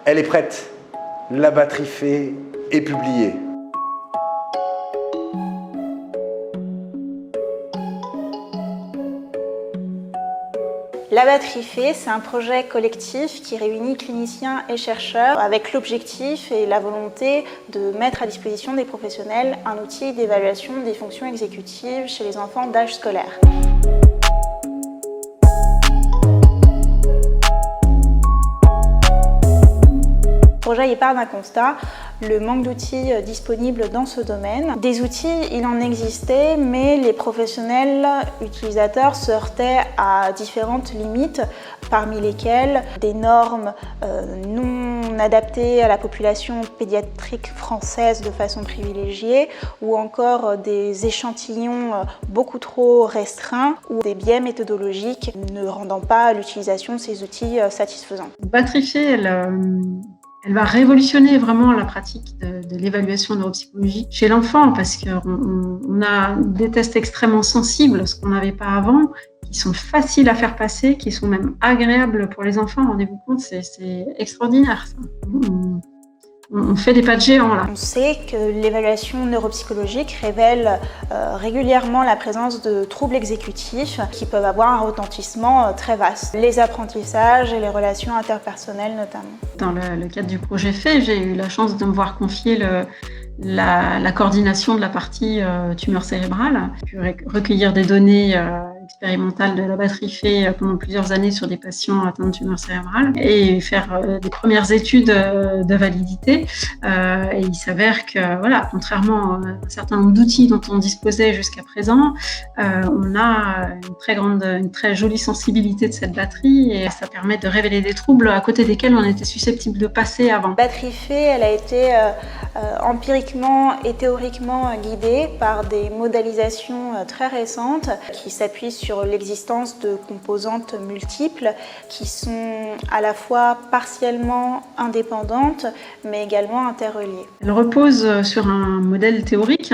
Elle est prête. La batterie fait est publiée. La batterie fait, c'est un projet collectif qui réunit cliniciens et chercheurs avec l'objectif et la volonté de mettre à disposition des professionnels un outil d'évaluation des fonctions exécutives chez les enfants d'âge scolaire. Le projet part d'un constat, le manque d'outils disponibles dans ce domaine. Des outils, il en existait, mais les professionnels utilisateurs se heurtaient à différentes limites, parmi lesquelles des normes non adaptées à la population pédiatrique française de façon privilégiée, ou encore des échantillons beaucoup trop restreints, ou des biais méthodologiques ne rendant pas l'utilisation de ces outils satisfaisante. Batterie fait, elle va révolutionner vraiment la pratique de l'évaluation neuropsychologique chez l'enfant parce qu'on a des tests extrêmement sensibles, ce qu'on n'avait pas avant, qui sont faciles à faire passer, qui sont même agréables pour les enfants. Rendez-vous compte, c'est extraordinaire ça. On fait des pas de géant là. On sait que l'évaluation neuropsychologique révèle régulièrement la présence de troubles exécutifs qui peuvent avoir un retentissement très vaste. Les apprentissages et les relations interpersonnelles notamment. Dans le cadre du projet fait, j'ai eu la chance de me voir confier la coordination de la partie tumeur cérébrale. J'ai pu recueillir des données expérimentales de la batterie fait pendant plusieurs années sur des patients atteints de tumeur cérébrale et faire des premières études de validité. Et il s'avère que, voilà, contrairement à un certain nombre d'outils dont on disposait jusqu'à présent, on a une très jolie sensibilité de cette batterie et ça permet de révéler des troubles à côté desquels on était susceptible de passer avant. La batterie fait, elle a été empiriquement et théoriquement guidée par des modélisations très récentes qui s'appuient sur l'existence de composantes multiples qui sont à la fois partiellement indépendantes mais également interreliées. Elle repose sur un modèle théorique,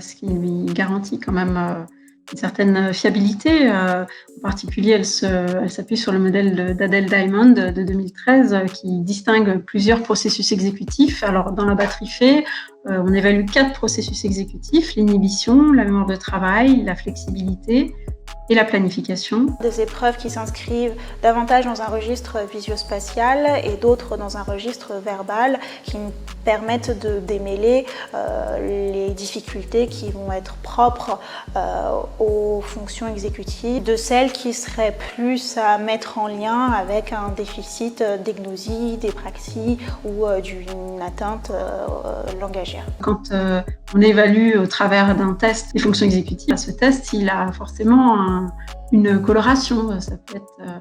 ce qui lui garantit quand même une certaine fiabilité. En particulier, elle s'appuie sur le modèle d'Adele Diamond de 2013 qui distingue plusieurs processus exécutifs. Alors, dans la batterie fait, on évalue 4 processus exécutifs: l'inhibition, la mémoire de travail, la flexibilité et la planification. Des épreuves qui s'inscrivent davantage dans un registre visio-spatial et d'autres dans un registre verbal qui nous permettent de démêler les difficultés qui vont être propres aux fonctions exécutives, de celles qui seraient plus à mettre en lien avec un déficit d'egnosie, d'épraxie ou d'une atteinte langagière. Quand on évalue au travers d'un test les fonctions exécutives, ce test, il a forcément une coloration. Ça peut être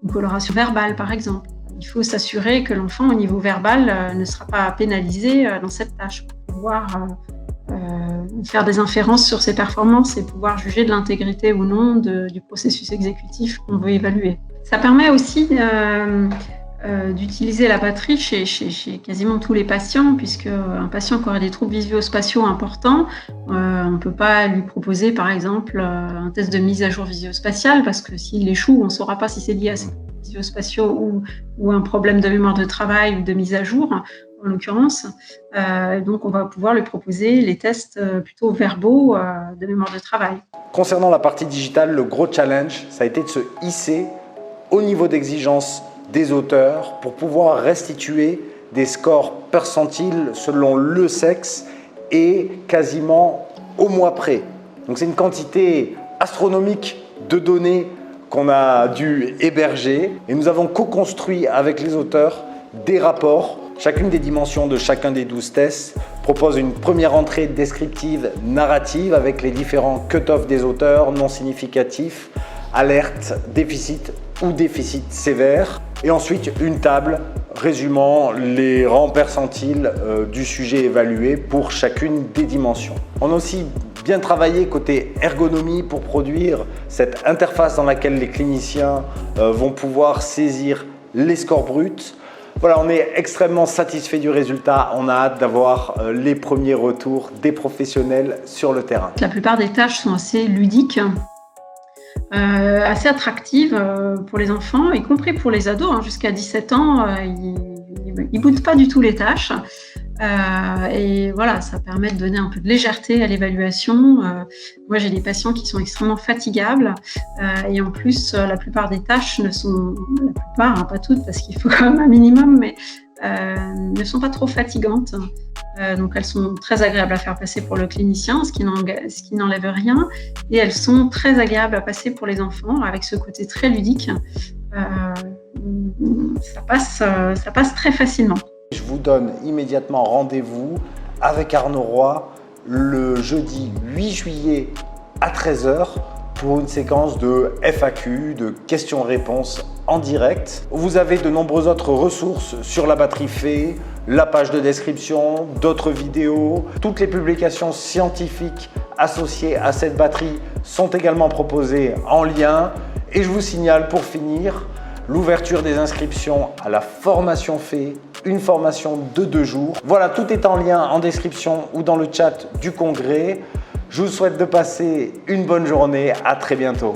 une coloration verbale, par exemple. Il faut s'assurer que l'enfant, au niveau verbal, ne sera pas pénalisé dans cette tâche pour pouvoir faire des inférences sur ses performances et pouvoir juger de l'intégrité ou non du processus exécutif qu'on veut évaluer. Ça permet aussi d'utiliser la batterie chez quasiment tous les patients, puisque un patient qui aurait des troubles visio-spatiaux importants, on ne peut pas lui proposer par exemple un test de mise à jour visio-spatiale parce que s'il échoue, on ne saura pas si c'est lié à ses troubles visio-spatiaux ou un problème de mémoire de travail ou de mise à jour en l'occurrence. Donc on va pouvoir lui proposer les tests plutôt verbaux de mémoire de travail. Concernant la partie digitale, le gros challenge, ça a été de se hisser au niveau d'exigence des auteurs pour pouvoir restituer des scores percentiles selon le sexe et quasiment au mois près. Donc c'est une quantité astronomique de données qu'on a dû héberger et nous avons co-construit avec les auteurs des rapports. Chacune des dimensions de chacun des 12 tests propose une première entrée descriptive narrative avec les différents cut-off des auteurs non significatifs, alerte, déficit ou déficit sévère. Et ensuite, une table résumant les rangs percentiles du sujet évalué pour chacune des dimensions. On a aussi bien travaillé côté ergonomie pour produire cette interface dans laquelle les cliniciens vont pouvoir saisir les scores bruts. Voilà, on est extrêmement satisfait du résultat. On a hâte d'avoir les premiers retours des professionnels sur le terrain. La plupart des tâches sont assez ludiques. Assez attractive pour les enfants, y compris pour les ados. Jusqu'à 17 ans, ils il boude pas du tout les tâches. Et voilà, ça permet de donner un peu de légèreté à l'évaluation. Moi, j'ai des patients qui sont extrêmement fatigables et en plus, la plupart des tâches ne sont, la plupart, hein, pas toutes, parce qu'il faut quand même un minimum, mais ne sont pas trop fatigantes. Donc, elles sont très agréables à faire passer pour le clinicien, ce qui n'enlève rien. Et elles sont très agréables à passer pour les enfants, avec ce côté très ludique. Ça passe très facilement. Je vous donne immédiatement rendez-vous avec Arnaud Roy le jeudi 8 juillet à 13h pour une séquence de FAQ, de questions-réponses en direct. Vous avez de nombreuses autres ressources sur la batterie Fée, la page de description, d'autres vidéos. Toutes les publications scientifiques associées à cette batterie sont également proposées en lien. Et je vous signale pour finir l'ouverture des inscriptions à la formation Fée, une formation de 2 jours. Voilà, tout est en lien en description ou dans le chat du congrès. Je vous souhaite de passer une bonne journée. À très bientôt.